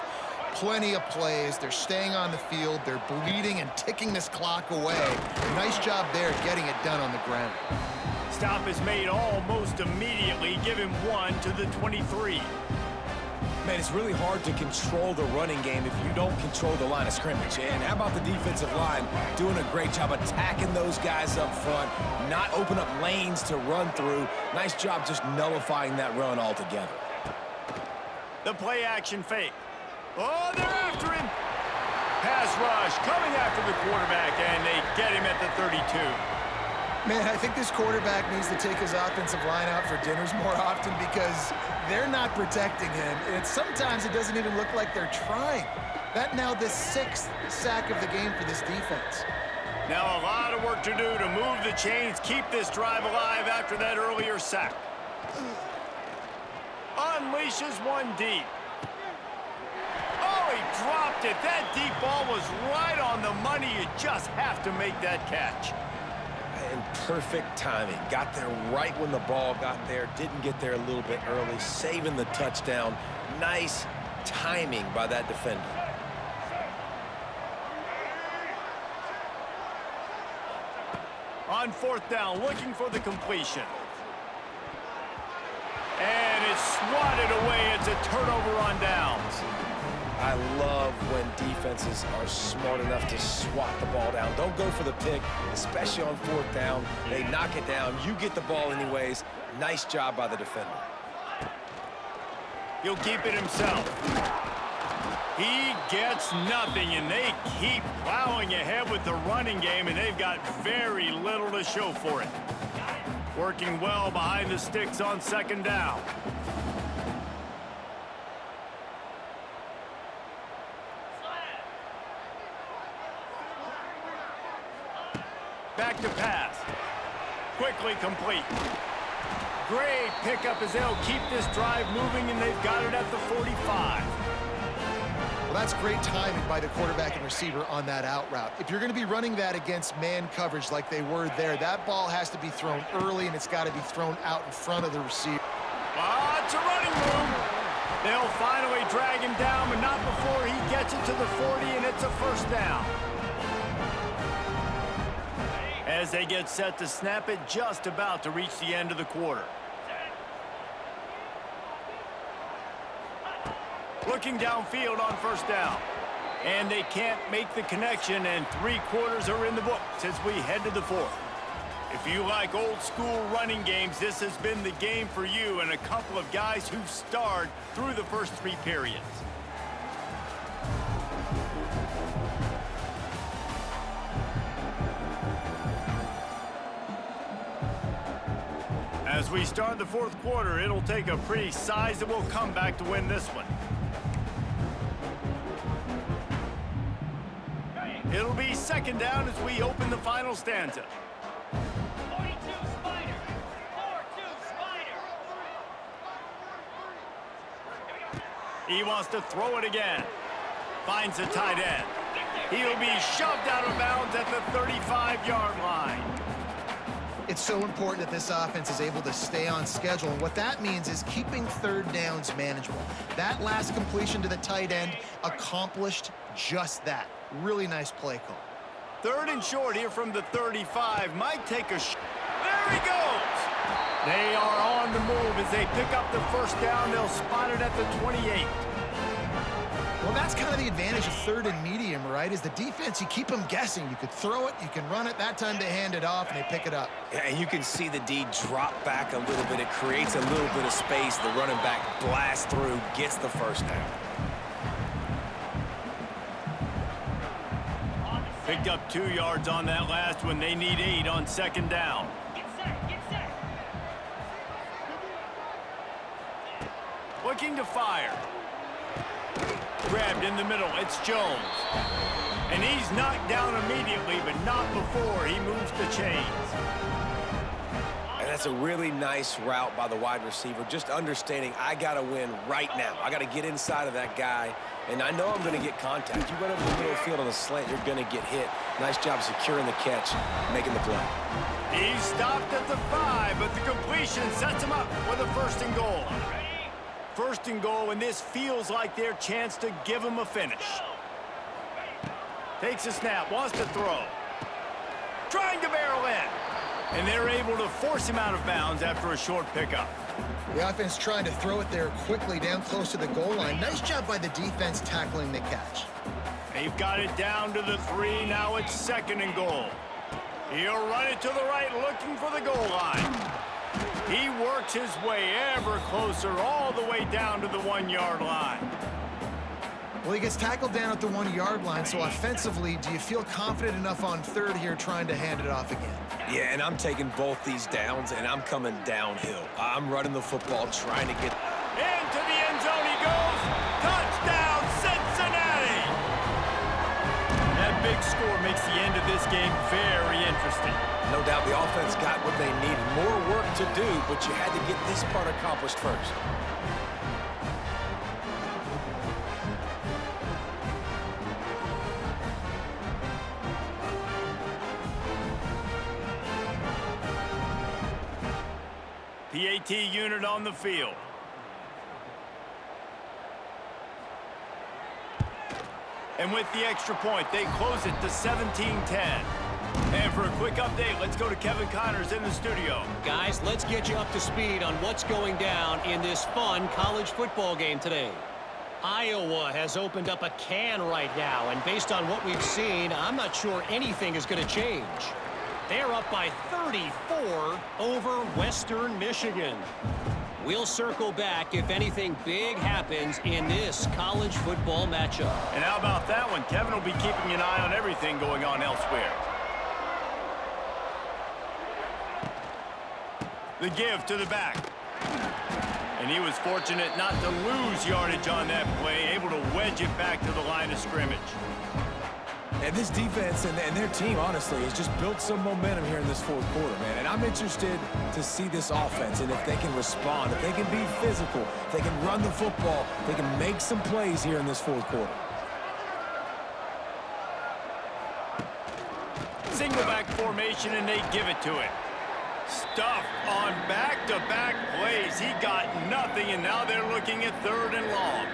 Plenty of plays. They're staying on the field. They're bleeding and ticking this clock away. Nice job there getting it done on the ground. Stop is made almost immediately. Give him 1 to the 23. Man, it's really hard to control the running game if you don't control the line of scrimmage. And how about the defensive line doing a great job attacking those guys up front, not open up lanes to run through. Nice job just nullifying that run altogether. The play action fake. Oh, they're after him. Pass rush coming after the quarterback, and they get him at the 32. Man, I think this quarterback needs to take his offensive line out for dinners more often because they're not protecting him. And sometimes it doesn't even look like they're trying. That now the 6th sack of the game for this defense. Now a lot of work to do to move the chains, keep this drive alive after that earlier sack. Unleashes one deep. Oh, he dropped it. That deep ball was right on the money. You just have to make that catch. And perfect timing. Got there right when the ball got there. Didn't get there a little bit early. Saving the touchdown. Nice timing by that defender. On 4th down, looking for the completion. And it's swatted away. It's a turnover on downs. I love when defenses are smart enough to swat the ball down. Don't go for the pick, especially on 4th down. They knock it down. You get the ball anyways. Nice job by the defender. He'll keep it himself. He gets nothing, and they keep plowing ahead with the running game, and they've got very little to show for it. Working well behind the sticks on 2nd down. Back to pass. Quickly complete. Great pickup as they'll keep this drive moving, and they've got it at the 45. Well, that's great timing by the quarterback and receiver on that out route. If you're going to be running that against man coverage like they were there, that ball has to be thrown early, and it's got to be thrown out in front of the receiver. Lots of running room. They'll finally drag him down, but not before he gets it to the 40, and it's a 1st down. As they get set to snap it, just about to reach the end of the quarter. Looking downfield on 1st down. And they can't make the connection, and 3 quarters are in the books as we head to the 4th. If you like old school running games, this has been the game for you and a couple of guys who've starred through the first 3 periods. As we start the 4th quarter, it'll take a pretty sizable comeback to win this one. It'll be 2nd down as we open the final stanza. 42 Spider. 4-2 Spider. He wants to throw it again. Finds the tight end. He'll be shoved out of bounds at the 35-yard line. It's so important that this offense is able to stay on schedule. And what that means is keeping 3rd downs manageable. That last completion to the tight end accomplished just that. Really nice play call. 3rd and short here from the 35. Might take a shot. There he goes. They are on the move as they pick up the 1st down. They'll spot it at the 28. Well, that's kind of the advantage of 3rd and medium, right? Is the defense, you keep them guessing. You could throw it, you can run it. That time they hand it off, and they pick it up. Yeah, and you can see the D drop back a little bit. It creates a little bit of space. The running back blasts through, gets the 1st down. Picked up 2 yards on that last one. They need 8 on 2nd down. Get set. Get set. Looking to fire. Grabbed in the middle. It's Jones. And he's knocked down immediately, but not before he moves the chains. And that's a really nice route by the wide receiver, just understanding I got to win right now. I got to get inside of that guy, and I know I'm going to get contact. You run over the middle of the field on a slant, you're going to get hit. Nice job securing the catch, making the play. He stopped at the 5, but the completion sets him up with a 1st and goal. First and goal, and this feels like their chance to give him a finish. Takes a snap, wants to throw. Trying to barrel in. And they're able to force him out of bounds after a short pickup. The offense trying to throw it there quickly down close to the goal line. Nice job by the defense tackling the catch. They've got it down to the 3. Now it's 2nd and goal. He'll run it to the right, looking for the goal line. He works his way ever closer, all the way down to the 1-yard line. Well, he gets tackled down at the 1-yard line, so offensively, do you feel confident enough on 3rd here trying to hand it off again? Yeah, and I'm taking both these downs, and I'm coming downhill. I'm running the football, trying to get... Into the end zone he goes. Touchdown, Cincinnati! That big score makes the end of this game very interesting. No doubt the offense got what they needed. More work to do, but you had to get this part accomplished first. PAT unit on the field. And with the extra point, they close it to 17-10. And for a quick update, let's go to Kevin Connors in the studio. Guys, let's get you up to speed on what's going down in this fun college football game today. Iowa has opened up a can right now, and based on what we've seen, I'm not sure anything is going to change. They're up by 34 over Western Michigan. We'll circle back if anything big happens in this college football matchup. And how about that one? Kevin will be keeping an eye on everything going on elsewhere. The give to the back. And he was fortunate not to lose yardage on that play, able to wedge it back to the line of scrimmage. And this defense and their team, honestly, has just built some momentum here in this 4th quarter, man. And I'm interested to see this offense and if they can respond, if they can be physical, if they can run the football, if they can make some plays here in this 4th quarter. Single back formation, and they give it to it. Stuff on back-to-back plays. He got nothing, and now they're looking at 3rd and long.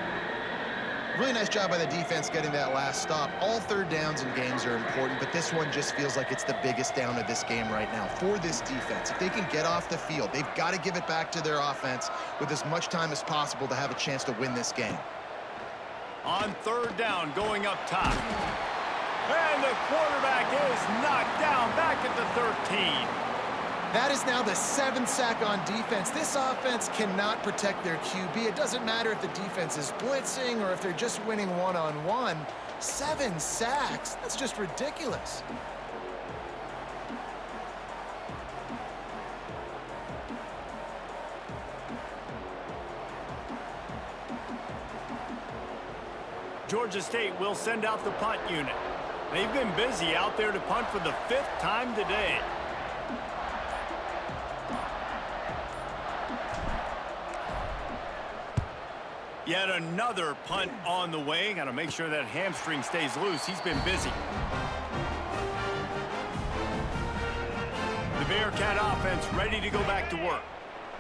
Really nice job by the defense getting that last stop. All 3rd downs in games are important, but this one just feels like it's the biggest down of this game right now for this defense. If they can get off the field, they've got to give it back to their offense with as much time as possible to have a chance to win this game. On 3rd down, going up top. And the quarterback is knocked down back at the 13. That is now the 7th sack on defense. This offense cannot protect their QB. It doesn't matter if the defense is blitzing or if they're just winning one-on-one. 7 sacks. That's just ridiculous. Georgia State will send out the punt unit. They've been busy out there to punt for the 5th time today. Yet another punt on the way. Got to make sure that hamstring stays loose. He's been busy. The Bearcat offense ready to go back to work.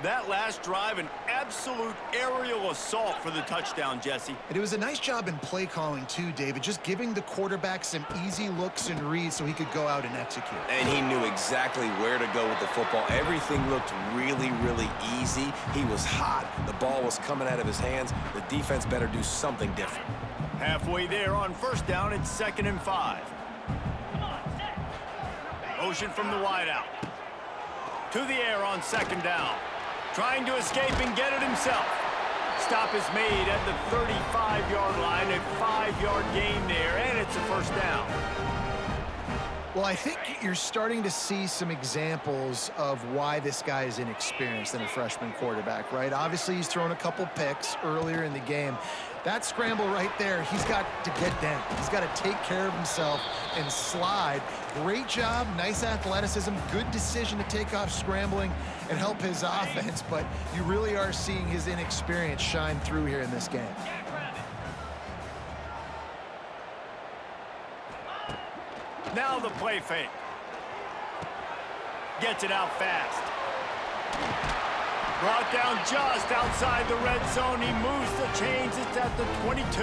That last drive, an absolute aerial assault for the touchdown, Jesse. And it was a nice job in play calling too, David, just giving the quarterback some easy looks and reads so he could go out and execute. And he knew exactly where to go with the football. Everything looked really, really easy. He was hot. The ball was coming out of his hands. The defense better do something different. Halfway there on 1st down, it's 2nd and 5. Motion from the wideout. To the air on 2nd down. Trying to escape and get it himself. Stop is made at the 35-yard line, a 5-yard gain there, and it's a 1st down. Well, I think you're starting to see some examples of why this guy is inexperienced in a freshman quarterback, right? Obviously, he's thrown a couple picks earlier in the game. That scramble right there, he's got to get down. He's got to take care of himself and slide. Great job, nice athleticism, good decision to take off scrambling and help his offense, but you really are seeing his inexperience shine through here in this game. Now the play fake. Gets it out fast. Brought down just outside the red zone. He moves the chains. It's at the 22.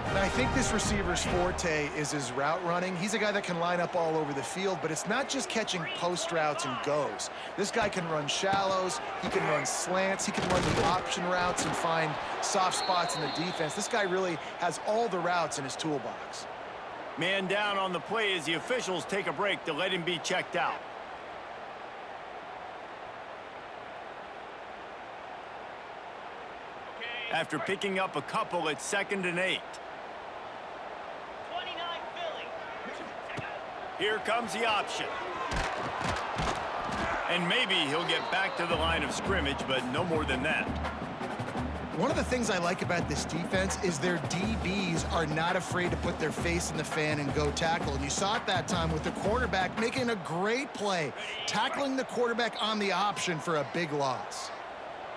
And I think this receiver's forte is his route running. He's a guy that can line up all over the field, but it's not just catching post routes and goes. This guy can run shallows. He can run slants. He can run the option routes and find soft spots in the defense. This guy really has all the routes in his toolbox. Man down on the play as the officials take a break to let him be checked out. After picking up a couple, it's 2nd and 8. 29 Philly. Here comes the option. And maybe he'll get back to the line of scrimmage, but no more than that. One of the things I like about this defense is their DBs are not afraid to put their face in the fan and go tackle. And you saw it that time with the quarterback making a great play, tackling the quarterback on the option for a big loss.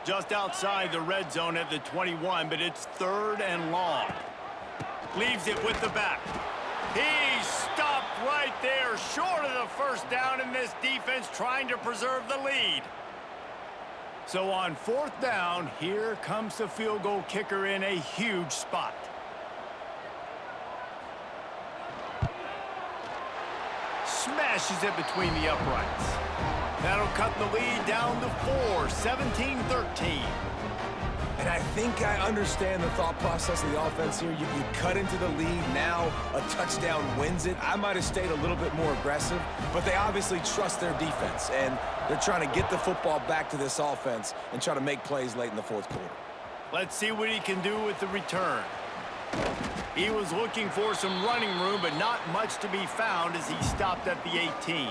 Just outside the red zone at the 21, but it's 3rd and long. Leaves it with the back. He stopped right there, short of the first down, in this defense trying to preserve the lead. So on 4th down, here comes the field goal kicker in a huge spot. Smashes it between the uprights. That'll cut the lead down to 4, 17-13. And I think I understand the thought process of the offense here. You cut into the lead, now a touchdown wins it. I might have stayed a little bit more aggressive, but they obviously trust their defense, and they're trying to get the football back to this offense and try to make plays late in the 4th quarter. Let's see what he can do with the return. He was looking for some running room, but not much to be found as he stopped at the 18.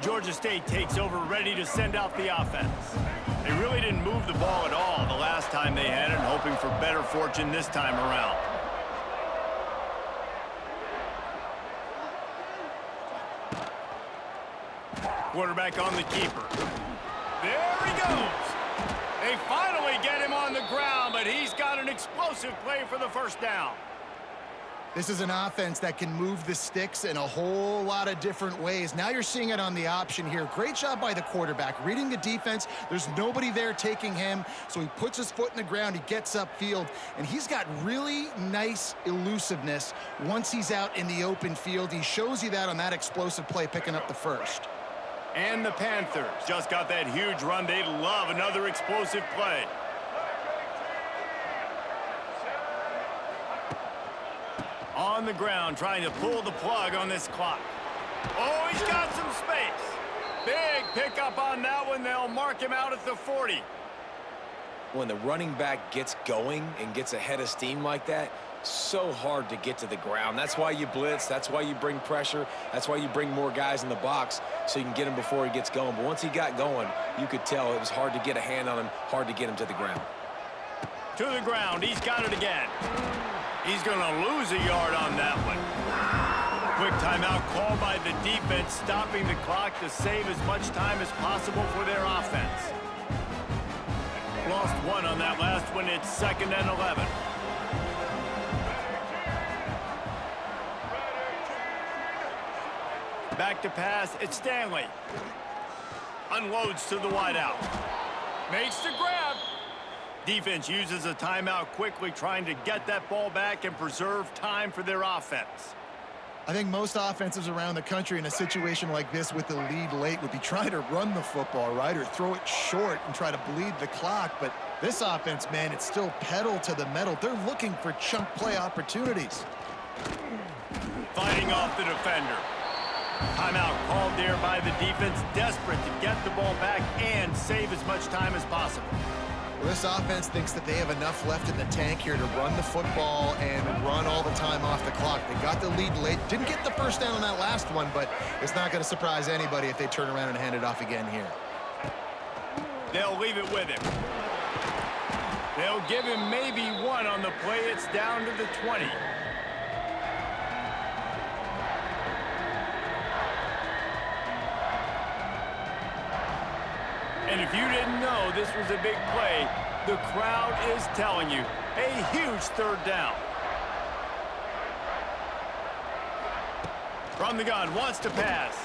Georgia State takes over, ready to send out the offense. They really didn't move the ball at all the last time they had it, hoping for better fortune this time around. Quarterback on the keeper. There he goes. They finally get him on the ground, but he's got an explosive play for the first down. This is an offense that can move the sticks in a whole lot of different ways. Now you're seeing it on the option here. Great job by the quarterback, reading the defense. There's nobody there taking him, so he puts his foot in the ground, he gets upfield, and he's got really nice elusiveness once he's out in the open field. He shows you that on that explosive play, picking up the first. And the Panthers just got that huge run. They love another explosive play. On the ground, trying to pull the plug on this clock. Oh, he's got some space. Big pickup on that one. They'll mark him out at the 40. When the running back gets going and gets ahead of steam like that, so hard to get to the ground. That's why you blitz. That's why you bring pressure. That's why you bring more guys in the box so you can get him before he gets going. But once he got going, you could tell it was hard to get a hand on him, hard to get him to the ground. To the ground. He's got it again. He's going to lose a yard on that one. Quick timeout called by the defense, stopping the clock to save as much time as possible for their offense. Lost one on that last one. It's 2nd and 11. Back to pass. It's Stanley. Unloads to the wideout. Makes the grab. Defense uses a timeout quickly, trying to get that ball back and preserve time for their offense. I think most offenses around the country in a situation like this with the lead late would be trying to run the football, right, or throw it short and try to bleed the clock. But this offense, man, it's still pedal to the metal. They're looking for chunk play opportunities. Fighting off the defender. Timeout called there by the defense, desperate to get the ball back and save as much time as possible. Well, this offense thinks that they have enough left in the tank here to run the football and run all the time off the clock. They got the lead late. Didn't get the first down on that last one, but it's not going to surprise anybody if they turn around and hand it off again here. They'll leave it with him. They'll give him maybe one on the play. It's down to the 20. And if you didn't know this was a big play, the crowd is telling you. A huge third down. From the gun, wants to pass.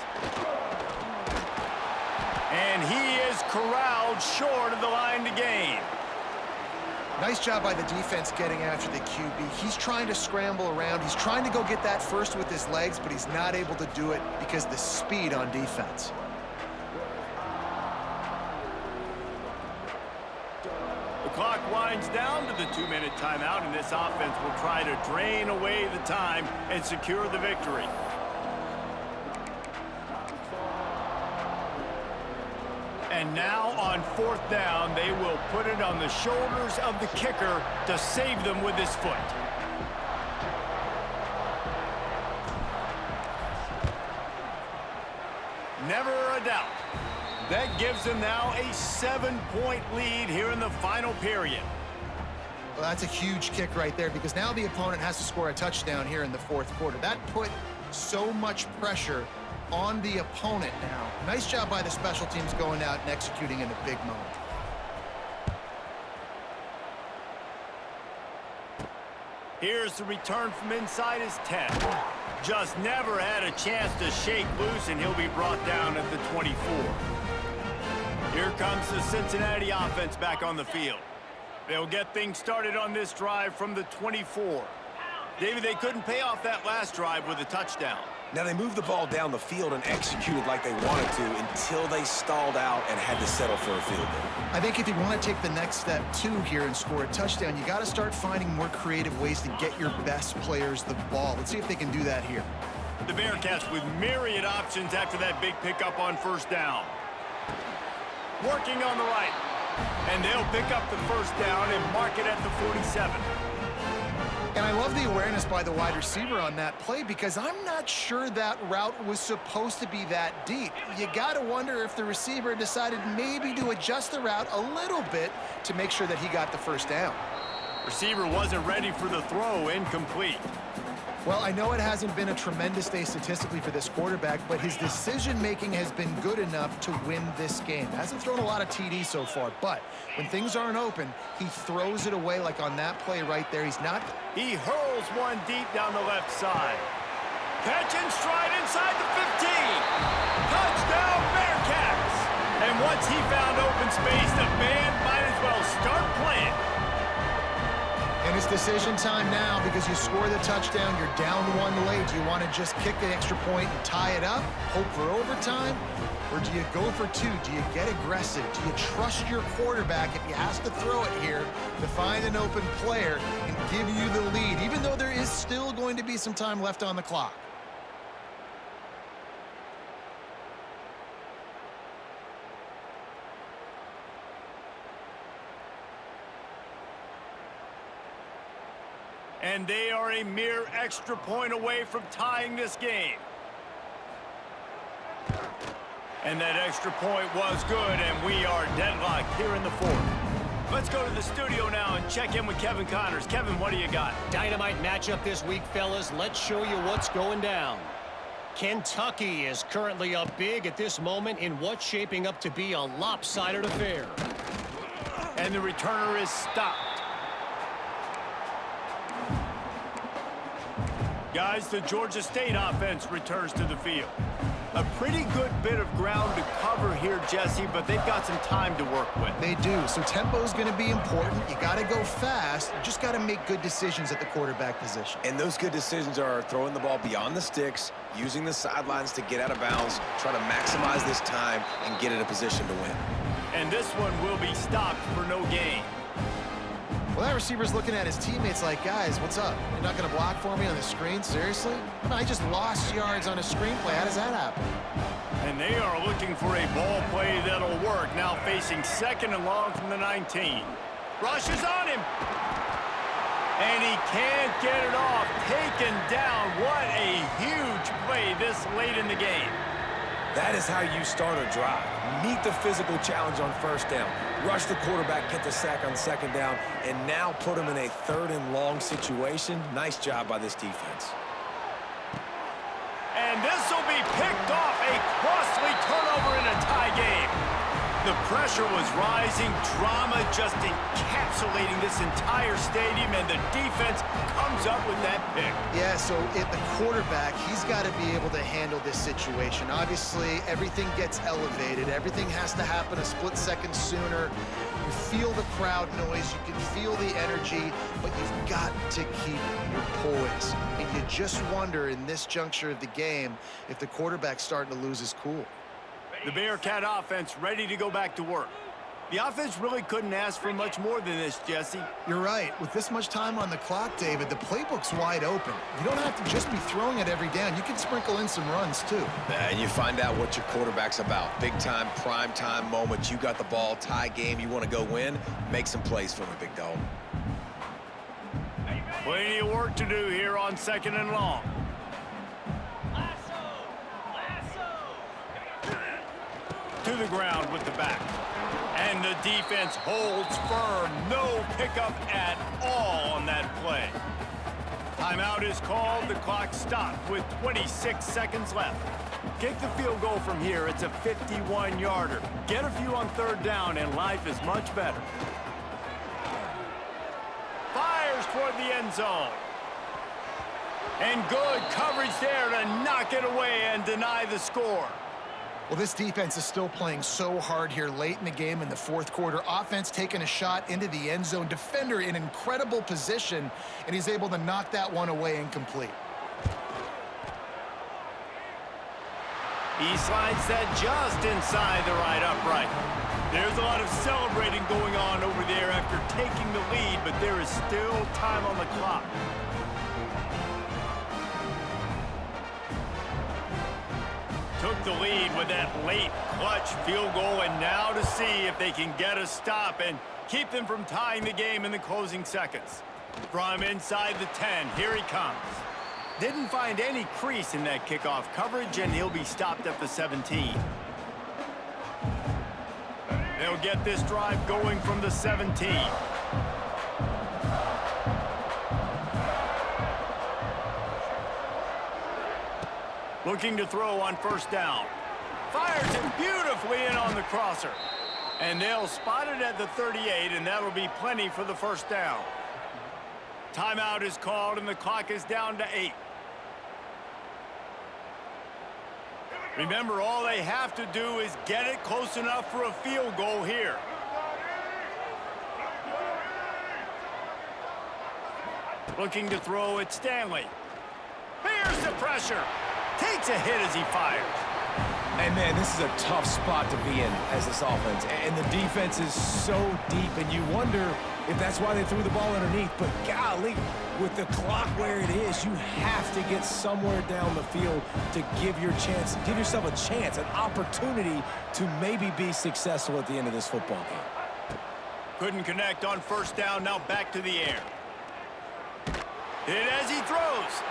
And he is corralled short of the line to gain. Nice job by the defense getting after the QB. He's trying to scramble around. He's trying to go get that first with his legs, but he's not able to do it because of the speed on defense. The clock winds down to the 2-minute timeout, and this offense will try to drain away the time and secure the victory. And now on fourth down, they will put it on the shoulders of the kicker to save them with his foot. Never a doubt. That gives them now a 7-point lead here in the final period. Well, that's a huge kick right there because now the opponent has to score a touchdown here in the fourth quarter. That put so much pressure on the opponent now. Nice job by the special teams going out and executing in a big moment. Here's the return from inside his 10. Just never had a chance to shake loose, and he'll be brought down at the 24. Here comes the Cincinnati offense back on the field. They'll get things started on this drive from the 24. David, they couldn't pay off that last drive with a touchdown. Now, they moved the ball down the field and executed like they wanted to until they stalled out and had to settle for a field goal. I think if you want to take the next step, too, here and score a touchdown, you got to start finding more creative ways to get your best players the ball. Let's see if they can do that here. The Bearcats with myriad options after that big pickup on first down. Working on the right. And they'll pick up the first down and mark it at the 47. And I love the awareness by the wide receiver on that play because I'm not sure that route was supposed to be that deep. You got to wonder if the receiver decided maybe to adjust the route a little bit to make sure that he got the first down. Receiver wasn't ready for the throw, incomplete. Well, I know it hasn't been a tremendous day statistically for this quarterback, but his decision-making has been good enough to win this game. Hasn't thrown a lot of TDs so far, but when things aren't open, he throws it away like on that play right there. He hurls one deep down the left side. Catch and stride inside the 15. Touchdown, Bearcats! And once he found open space, the band might as well start playing. And it's decision time now because you score the touchdown, you're down one late. Do you want to just kick the extra point and tie it up, hope for overtime? Or do you go for two? Do you get aggressive? Do you trust your quarterback if he has to throw it here to find an open player and give you the lead, even though there is still going to be some time left on the clock? And they are a mere extra point away from tying this game. And that extra point was good, and we are deadlocked here in the fourth. Let's go to the studio now and check in with Kevin Connors. Kevin, what do you got? Dynamite matchup this week, fellas. Let's show you what's going down. Kentucky is currently up big at this moment in what's shaping up to be a lopsided affair. And the returner is stopped. Guys, the Georgia State offense returns to the field. A pretty good bit of ground to cover here, Jesse, but they've got some time to work with. They do. So tempo is going to be important. You got to go fast. You just got to make good decisions at the quarterback position. And those good decisions are throwing the ball beyond the sticks, using the sidelines to get out of bounds, try to maximize this time and get in a position to win. And this one will be stopped for no gain. Well, that receiver's looking at his teammates like, guys, what's up? You're not going to block for me on the screen? Seriously? I just lost yards on a screenplay. How does that happen? And they are looking for a ball play that'll work. Now facing 2nd and long from the 19. Rushes on him. And he can't get it off. Taken down. What a huge play this late in the game. That is how you start a drive. Meet the physical challenge on 1st down. Rush the quarterback, get the sack on 2nd down, and now put him in a 3rd and long situation. Nice job by this defense. And this will be picked off. A costly turnover in a tie game. The pressure was rising. Drama just encapsulating this entire stadium, and the defense comes up with that pick. Yeah, so at the quarterback, he's got to be able to handle this situation. Obviously, everything gets elevated. Everything has to happen a split second sooner. You feel the crowd noise. You can feel the energy, but you've got to keep your poise. And you just wonder in this juncture of the game if the quarterback's starting to lose his cool. The Bearcat offense ready to go back to work. The offense really couldn't ask for much more than this, Jesse. You're right. With this much time on the clock, David, the playbook's wide open. You don't have to just be throwing it every down. You can sprinkle in some runs, too. And you find out what your quarterback's about. Big-time, prime-time moments. You got the ball, tie game, you want to go win. Make some plays for me, big dog. Plenty of work to do here on 2nd and long. To the ground with the back. And the defense holds firm. No pickup at all on that play. Timeout is called. The clock stopped with 26 seconds left. Kick the field goal from here. It's a 51-yarder. Get a few on 3rd down, and life is much better. Fires toward the end zone. And good coverage there to knock it away and deny the score. Well, this defense is still playing so hard here late in the game in the 4th quarter. Offense taking a shot into the end zone. Defender in incredible position, and he's able to knock that one away incomplete. He slides that just inside the right upright. There's a lot of celebrating going on over there after taking the lead, but there is still time on the clock. Took the lead with that late clutch field goal, and now to see if they can get a stop and keep them from tying the game in the closing seconds. From inside the 10, here he comes. Didn't find any crease in that kickoff coverage, and he'll be stopped at the 17. They'll get this drive going from the 17. Looking to throw on 1st down. Fires it beautifully in on the crosser. And they'll spot it at the 38, and that'll be plenty for the 1st down. Timeout is called, and the clock is down to 8. Remember, all they have to do is get it close enough for a field goal here. Looking to throw at Stanley. Here's the pressure. Takes a hit as he fires. And, man, this is a tough spot to be in as this offense. And the defense is so deep, and you wonder if that's why they threw the ball underneath. But, golly, with the clock where it is, you have to get somewhere down the field to give yourself a chance, an opportunity to maybe be successful at the end of this football game. Couldn't connect on 1st down. Now back to the air. Hit as he throws.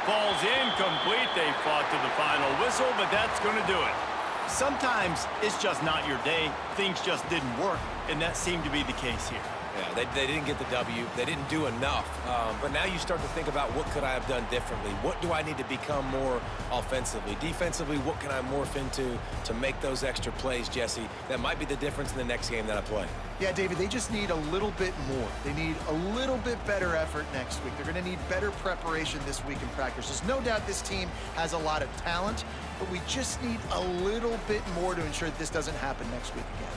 Falls incomplete. They fought to the final whistle, but that's going to do it. Sometimes it's just not your day. Things just didn't work, and that seemed to be the case here. Yeah, they didn't get the W. They didn't do enough. But now you start to think about what could I have done differently? What do I need to become more offensively? Defensively, what can I morph into to make those extra plays, Jesse? That might be the difference in the next game that I play. Yeah, David, they just need a little bit more. They need a little bit better effort next week. They're going to need better preparation this week in practice. There's no doubt this team has a lot of talent, but we just need a little bit more to ensure that this doesn't happen next week again.